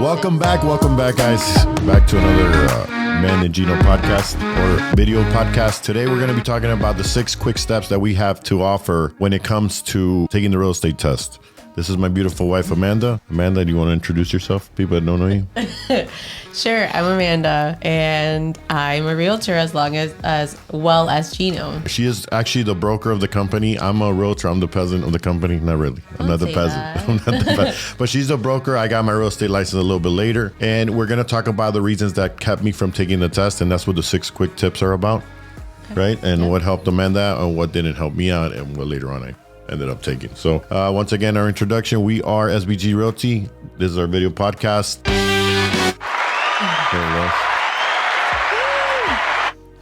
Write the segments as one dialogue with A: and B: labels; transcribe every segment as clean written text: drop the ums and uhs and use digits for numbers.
A: Welcome back, guys. Back to another Amanda and Gino podcast or video podcast. Today, we're going to be talking about the 6 quick steps that we have to offer when it comes to taking the real estate test. This is my beautiful wife, Amanda. Amanda, do you want to introduce yourself? People that don't know you.
B: Sure. I'm Amanda, and I'm a realtor as well as Gino.
A: She is actually the broker of the company. I'm a realtor. I'm the peasant of the company. Not really. I'm not the peasant. I'm not the peasant. But she's the broker. I got my real estate license a little bit later, and we're going to talk about the reasons that kept me from taking the test, and that's what the 6 quick tips are about, right? And what helped Amanda and what didn't help me out, and what later on I ended up taking. So once again, our introduction, we are SBG Realty. This is our video podcast.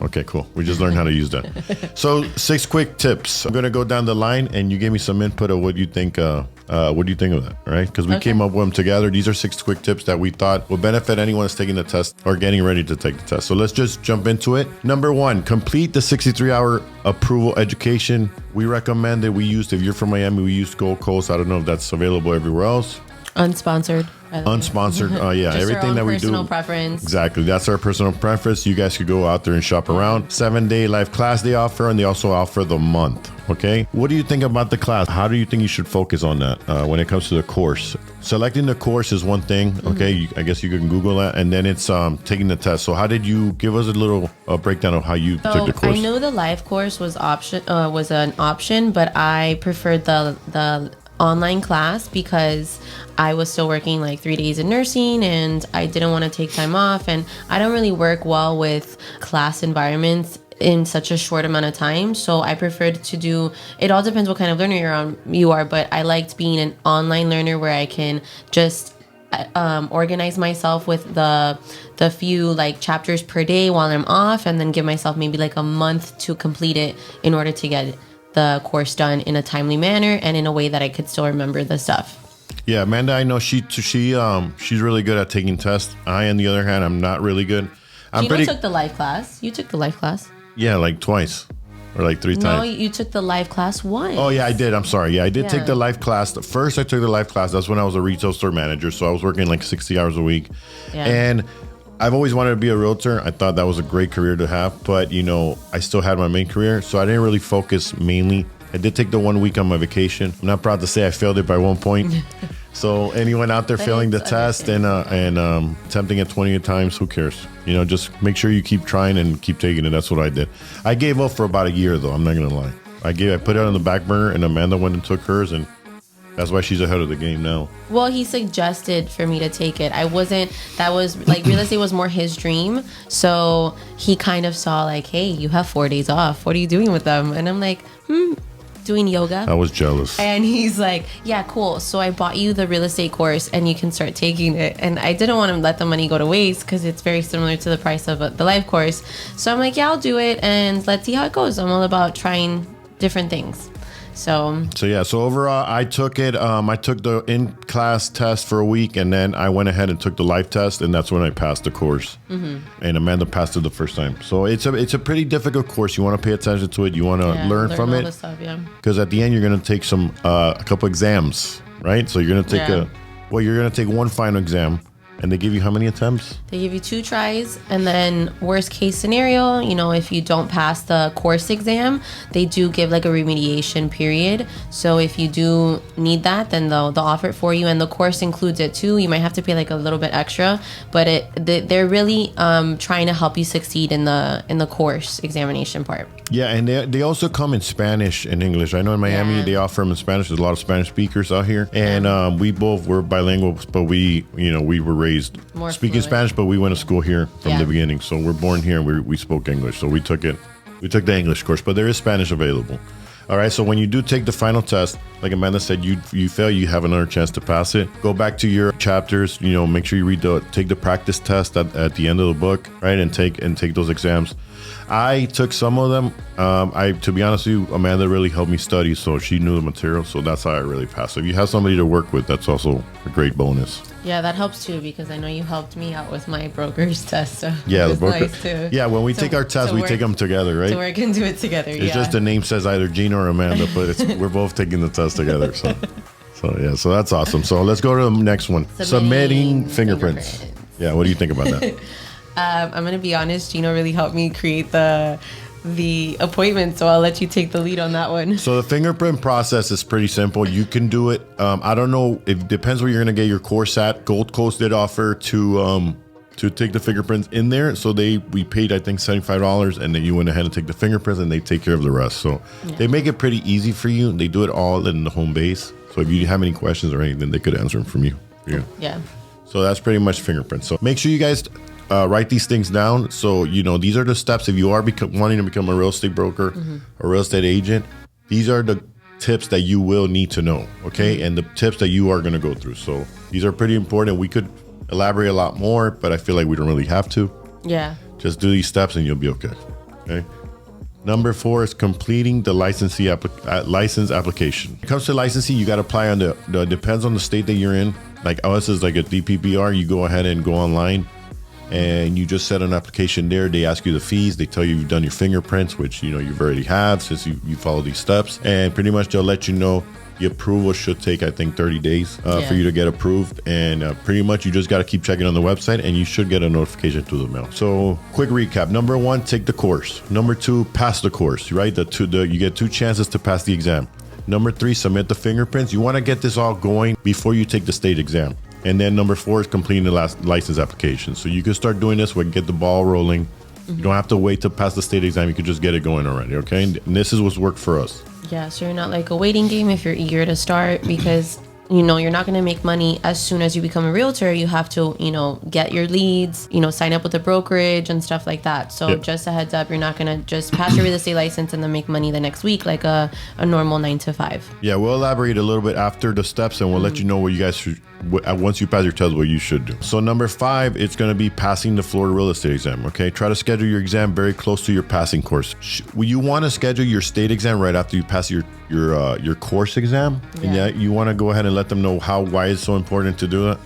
A: Okay, cool. We just learned how to use that. So 6 quick tips. I'm going to go down the line and you gave me some input of what you think. What do you think of that? All right. Because we came up with them together. These are 6 quick tips that we thought would benefit anyone that's taking the test or getting ready to take the test. So let's just jump into it. Number 1, complete the 63-hour approval education. We recommend that we used, if you're from Miami, we used Gold Coast. I don't know if that's available everywhere else.
B: Unsponsored.
A: Unsponsored. Yeah.
B: Just
A: everything that we do.
B: Personal preference.
A: Exactly. That's our personal preference. You guys could go out there and shop around. 7-day live class they offer, and they also offer the month. Okay. What do you think about the class? How do you think you should focus on that when it comes to the course? Selecting the course is one thing. Okay. I guess you can Google that. And then it's taking the test. So how did you give us a little breakdown of how you took the course?
B: I know the live course was an option, but I preferred the online class because I was still working like 3 days in nursing and I didn't want to take time off, and I don't really work well with class environments in such a short amount of time. So I preferred to do, it all depends what kind of learner you are, but I liked being an online learner where I can just organize myself with the few like chapters per day while I'm off, and then give myself maybe like a month to complete it in order to get the course done in a timely manner and in a way that I could still remember the stuff.
A: Yeah, Amanda, I know she's really good at taking tests. I, on the other hand, I'm not really good.
B: Gino took the live class. You took the live class?
A: Yeah, like twice or like 3 times.
B: No, you took the live class once.
A: Oh, yeah, I did. I'm sorry. Yeah, I did take the live class. First, I took the live class. That's when I was a retail store manager. So I was working like 60 hours a week. Yeah. And I've always wanted to be a realtor. I thought that was a great career to have, but I still had my main career, so I didn't really focus mainly. I did take the 1 week on my vacation. I'm not proud to say I failed it by 1 point. So anyone out there failing the test and attempting it 20 times, who cares? Just make sure you keep trying and keep taking it. That's what I did. I gave up for about a year though. I'm not gonna lie. I put it on the back burner, and Amanda went and took hers, and that's why she's ahead of the game now.
B: Well, he suggested for me to take it. That was like, real estate was more his dream. So he kind of saw like, hey, you have 4 days off. What are you doing with them? And I'm like, doing yoga.
A: I was jealous. And
B: he's like, yeah, cool. So I bought you the real estate course and you can start taking it. And I didn't want to let the money go to waste because it's very similar to the price of the live course. So I'm like, yeah, I'll do it. And let's see how it goes. I'm all about trying different things. So
A: overall, I took it. I took the in-class test for a week, and then I went ahead and took the live test, and that's when I passed the course. And Amanda passed it the first time. So it's a pretty difficult course. You want to pay attention to it. You want to learn from it. Because at the end, you're going to take a couple exams, right? So you're going to take you're going to take one final exam. And they give you how many attempts?
B: They give you 2 tries. And then worst case scenario, if you don't pass the course exam, they do give like a remediation period. So if you do need that, then they'll offer it for you. And the course includes it too. You might have to pay like a little bit extra, but they're really trying to help you succeed in the course examination part.
A: Yeah, and they also come in Spanish and English. I know in Miami they offer them in Spanish. There's a lot of Spanish speakers out here, and we both were bilingual, but we were raised more speaking fluent. Spanish, but we went to school here from the beginning. So we're born here, and we spoke English. So we took it. We took the English course, but there is Spanish available. All right, so when you do take the final test, like Amanda said, you fail, you have another chance to pass it. Go back to your chapters, make sure you take the practice test at the end of the book, right, and take those exams. I took some of them. To be honest with you, Amanda really helped me study, so she knew the material, so that's how I really passed. If you have somebody to work with, that's also a great bonus.
B: Yeah, that helps too, because I know you helped me out with my broker's test. So
A: yeah, the broker. Nice too. Yeah, when we take our tests, we take them together, right?
B: So we can do it together.
A: It's just the name says either Gino or Amanda, but we're both taking the test together. So that's awesome. So let's go to the next one. Submitting fingerprints. Yeah, what do you think about that?
B: I'm gonna be honest. Gino really helped me create the appointment, so I'll let you take the lead on that one.
A: So the fingerprint process is pretty simple. You can do it. I don't know. It depends where you're gonna get your course at. Gold Coast did offer to take the fingerprints in there. So we paid, I think, $75, and then you went ahead and take the fingerprints, and they take care of the rest. So they make it pretty easy for you. They do it all in the home base. So if you have any questions or anything, they could answer them from you.
B: Yeah.
A: So that's pretty much fingerprints. So make sure you guys write these things down. So, these are the steps. If you are wanting to become a real estate broker, a real estate agent, these are the tips that you will need to know. Okay. And the tips that you are going to go through. So these are pretty important. We could elaborate a lot more, but I feel like we don't really have to.
B: Yeah.
A: Just do these steps and you'll be okay. Okay. Number 4 is completing the license application. When it comes to licensing, you got to apply on depends on the state that you're in. Like ours is like a DPBR. You go ahead and go online and you just set an application there. They ask you the fees. They tell you you've done your fingerprints, which you've already have since you follow these steps. And pretty much they'll let you know the approval should take, I think, 30 days for you to get approved. And pretty much you just got to keep checking on the website and you should get a notification through the mail. So quick recap. Number 1, take the course. Number 2, pass the course, right? You get 2 chances to pass the exam. Number 3, submit the fingerprints. You want to get this all going before you take the state exam. And then number 4 is completing the last license application. So you can start doing this and get the ball rolling. You don't have to wait to pass the state exam. You can just get it going already, okay? And this is what's worked for us.
B: Yeah, so you're not like a waiting game if you're eager to start, because you're not going to make money as soon as you become a realtor. You have to, get your leads, sign up with a brokerage and stuff like that. So just a heads up, you're not going to just pass your real estate license and then make money the next week like a normal 9 to 5.
A: Yeah, we'll elaborate a little bit after the steps and we'll let you know what you guys should, once you pass your test, what you should do. So number 5, it's going to be passing the Florida real estate exam. Okay, try to schedule your exam very close to your passing course. You want to schedule your state exam right after you pass your course exam.
B: Yeah.
A: And you want to go ahead and let them know why it's so important to do that.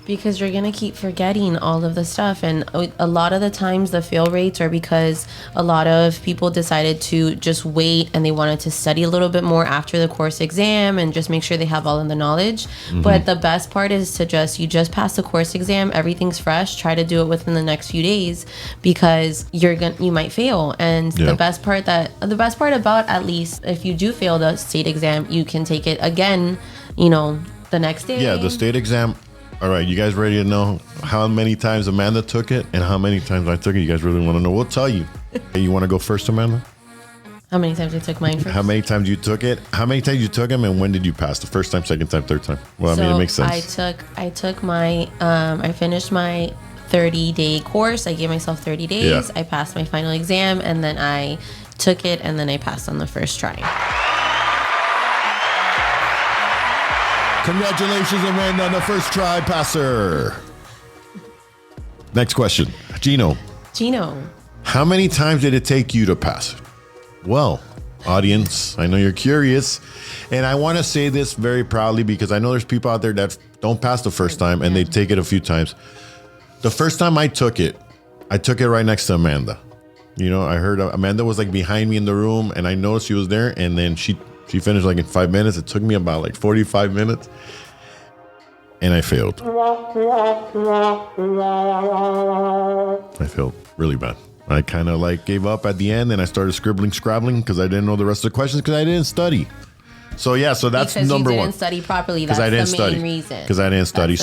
B: Because you're going to keep forgetting all of the stuff. And a lot of the times the fail rates are because a lot of people decided to just wait and they wanted to study a little bit more after the course exam and just make sure they have all of the knowledge. But the best part is to you just pass the course exam. Everything's fresh. Try to do it within the next few days because you might fail. And the best part about, at least if you do fail the state exam, you can take it again, the next day.
A: Yeah, the state exam. All right, you guys ready to know how many times Amanda took it and how many times I took it? You guys really want to know? We'll tell you. Hey, you want to go first, Amanda?
B: How many times I took mine first?
A: How many times you took it? How many times you took them, and when did you pass? The first time, second time, third time? Well, it makes sense.
B: I took my, I finished my 30-day course. I gave myself 30 days.
A: Yeah.
B: I passed my final exam, and then I took it, and then I passed on the first try.
A: Congratulations, Amanda, on the first try passer. Next question. Gino. How many times did it take you to pass it? Well, audience, I know you're curious. And I want to say this very proudly because I know there's people out there that don't pass the first time and they take it a few times. The first time I took it right next to Amanda. I heard Amanda was like behind me in the room and I noticed she was there, and then she finished like in 5 minutes. It took me about like 45 minutes. And I failed. I failed really bad. I kind of gave up at the end and I started scrabbling because I didn't know the rest of the questions because I didn't study. So that's
B: because
A: number 1.
B: Because you didn't study properly. That's the main reason.
A: Because I didn't study.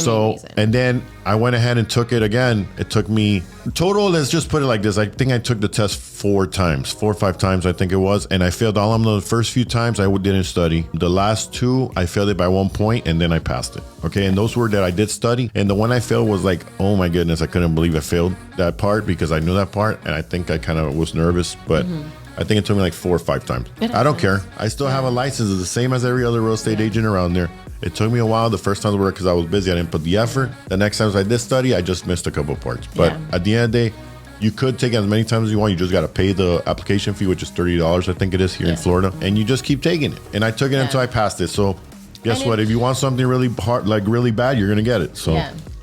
A: And then I went ahead and took it again. It took me total. Let's just put it like this. I think I took the test 4 or 5 times. I think it was, and I failed all of them. The first few times I didn't study. The last 2 I failed it by 1 point, and then I passed it. Okay, and those were that I did study. And the one I failed was like, oh my goodness, I couldn't believe I failed that part because I knew that part, and I think I kind of was nervous, but. I think it took me like 4 or 5 times. I don't care. I still have a license. It's the same as every other real estate agent around there. It took me a while. The first time because I was busy, I didn't put the effort. The next times I did study, I just missed a couple of parts. But at the end of the day, you could take it as many times as you want. You just got to pay the application fee, which is $30, I think it is here in Florida. And you just keep taking it. And I took it until I passed it. So guess what? If you want something really hard, like really bad, you're going to get it. So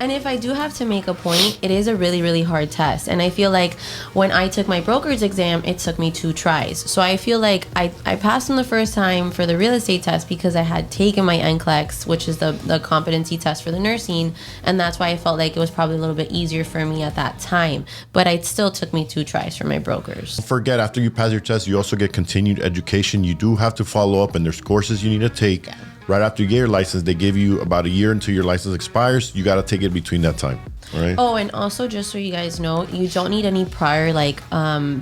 B: And if I do have to make a point, it is a really, really hard test. And I feel like when I took my broker's exam, it took me 2 tries. So I feel like I passed on the first time for the real estate test because I had taken my NCLEX, which is the competency test for the nursing. And that's why I felt like it was probably a little bit easier for me at that time. But it still took me 2 tries for my brokers.
A: Don't forget, after you pass your test, you also get continued education. You do have to follow up, and there's courses you need to take. Yeah. Right after you get your license, they give you about a year until your license expires. You got to take it between that time. Right.
B: Oh, and also just so you guys know, you don't need any prior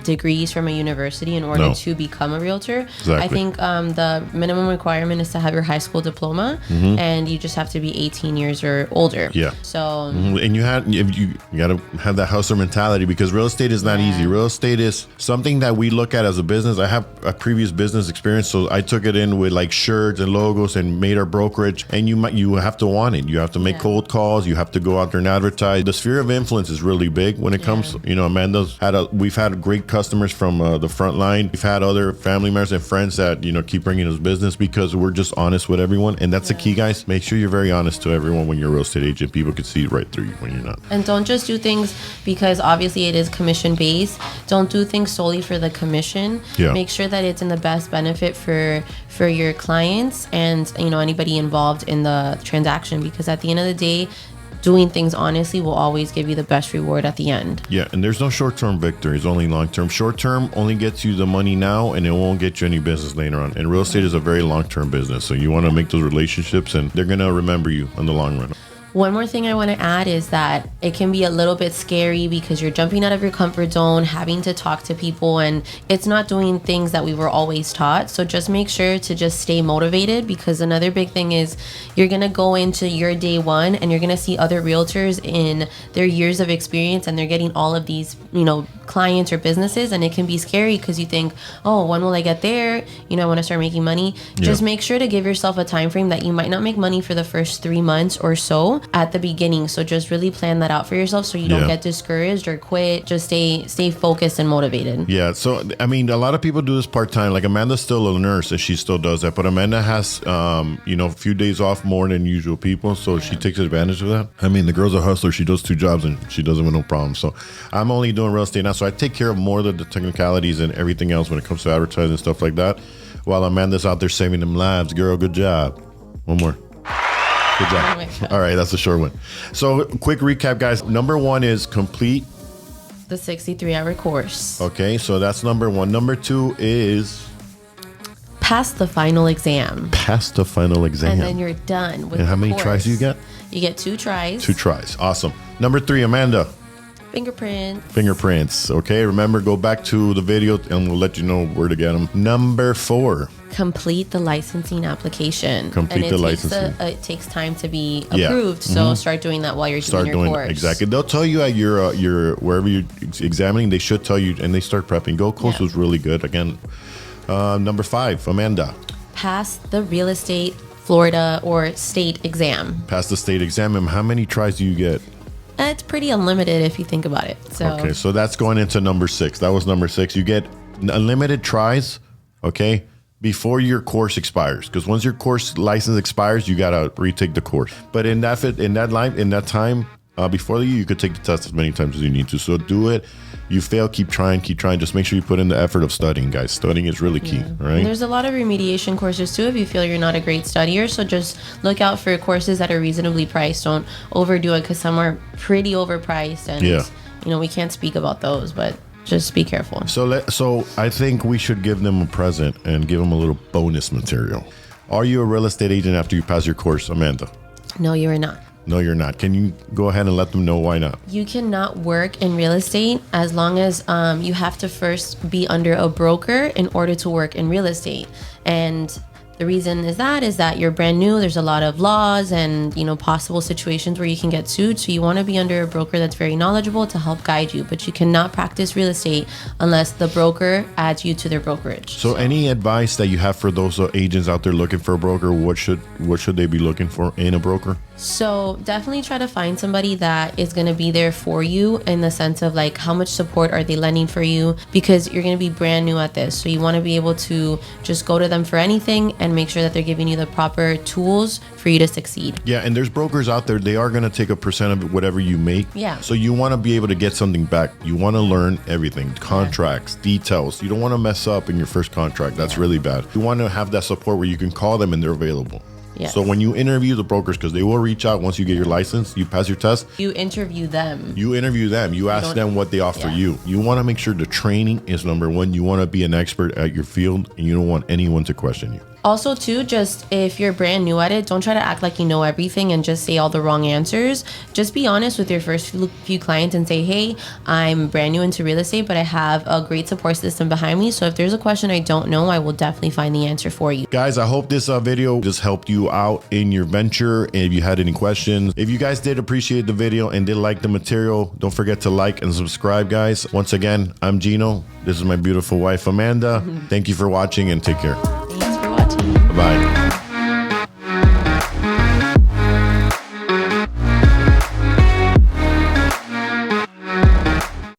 B: degrees from a university in order to become a realtor.
A: Exactly.
B: I think the minimum requirement is to have your high school diploma, and you just have to be 18 years or older.
A: Yeah.
B: So
A: and you got to have that hustler mentality, because real estate is not easy. Real estate is something that we look at as a business. I have a previous business experience, so I took it in with like shirts and logos and made our brokerage. And you have to want it. You have to make cold calls. You have to go out there and advertise. The sphere of influence is really big when it comes. We've had great customers from the front line. We've had other family members and friends that keep bringing us business because we're just honest with everyone, and that's the key, guys. Make sure you're very honest to everyone when you're a real estate agent. People can see right through you when you're not.
B: And don't just do things because obviously it is commission based. Don't do things solely for the commission.
A: Yeah.
B: Make sure that it's in the best benefit for your clients and anybody involved in the transaction, because at the end of the day, doing things honestly will always give you the best reward at the end.
A: Yeah, and there's no short-term victories, only long-term. Short-term only gets you the money now, and it won't get you any business later on. And real estate is a very long-term business, so you want to make those relationships, and they're going to remember you in the long run.
B: One more thing I want to add is that it can be a little bit scary because you're jumping out of your comfort zone, having to talk to people, and it's not doing things that we were always taught. So just make sure to just stay motivated, because another big thing is you're going to go into your day one and you're going to see other realtors in their years of experience, and they're getting all of these, clients or businesses, and it can be scary because you think, oh, when will I get there? I want to start making money. Just make sure to give yourself a time frame that you might not make money for the first 3 months or so at the beginning. So just really plan that out for yourself so you don't get discouraged or quit. Just stay focused and motivated.
A: Yeah. So, a lot of people do this part-time. Like Amanda's still a nurse and she still does that, but Amanda has, a few days off more than usual people. So she takes advantage of that. The girl's a hustler. She does 2 jobs and she does it with no problem. So I'm only doing real estate now. So I take care of more of the technicalities and everything else when it comes to advertising and stuff like that, while Amanda's out there saving them lives. Girl, good job. One more. Good job. All right, that's a short one. So quick recap, guys. Number 1 is complete
B: the 63-hour course.
A: Okay, so that's number 1. Number 2 is
B: pass the final exam.
A: Pass the final exam.
B: And then you're done with the course.
A: And how many tries do you get?
B: You get 2 tries.
A: 2 tries. Awesome. Number 3, Amanda. Fingerprints. Okay, remember, go back to the video and we'll let you know where to get them. Number 4.
B: Complete the licensing application. It takes time to be approved, so start doing that while you're doing your course.
A: Exactly. They'll tell you at your wherever you're examining, they should tell you, and they start prepping. Gold Coast was really good. Again, number 5, Amanda.
B: Pass the real estate Florida or state exam.
A: Pass the state exam. And how many tries do you get?
B: It's pretty unlimited if you think about it.
A: Okay, so that's going into number 6. That was number 6. You get unlimited tries, okay, before your course expires. Because once your course license expires, you gotta retake the course. But in that time before you could take the test as many times as you need to. So do it. You fail, keep trying. Just make sure you put in the effort of studying, guys. Studying is really key, right?
B: And there's a lot of remediation courses too if you feel you're not a great studier. So just look out for courses that are reasonably priced. Don't overdo it because some are pretty overpriced, and we can't speak about those, but just be careful.
A: So I think we should give them a present and give them a little bonus material. Are you a real estate agent after you pass your course, Amanda?
B: No, you are not.
A: No, you're not. Can you go ahead and let them know why not?
B: You cannot work in real estate as long as you have to first be under a broker in order to work in real estate. And the reason is that you're brand new. There's a lot of laws and, possible situations where you can get sued. So you want to be under a broker that's very knowledgeable to help guide you. But you cannot practice real estate unless the broker adds you to their brokerage.
A: So any advice that you have for those agents out there looking for a broker, what should they be looking for in a broker?
B: So definitely try to find somebody that is going to be there for you in the sense of like how much support are they lending for you, because you're going to be brand new at this. So you want to be able to just go to them for anything and and make sure that they're giving you the proper tools for you to succeed.
A: Yeah, and there's brokers out there, they are going to take a percent of whatever you make.
B: Yeah.
A: So you want to be able to get something back. You want to learn everything, contracts, details. You don't want to mess up in your first contract. That's really bad. You want to have that support where you can call them and they're available.
B: Yes.
A: So when you interview the brokers, because they will reach out once you get your license, you pass your test.
B: You interview them.
A: You ask them what they offer you. You want to make sure the training is number one. You want to be an expert at your field, and you don't want anyone to question you.
B: Also, too, just if you're brand new at it, don't try to act like you know everything and just say all the wrong answers. Just be honest with your first few clients and say, hey, I'm brand new into real estate, but I have a great support system behind me. So if there's a question I don't know, I will definitely find the answer for you.
A: Guys, I hope this video just helped you out in your venture. And if you had any questions, if you guys did appreciate the video and did like the material, don't forget to like and subscribe, guys. Once again, I'm Gino. This is my beautiful wife, Amanda. Thank you for watching and take care.
B: Thanks for watching.
A: Bye.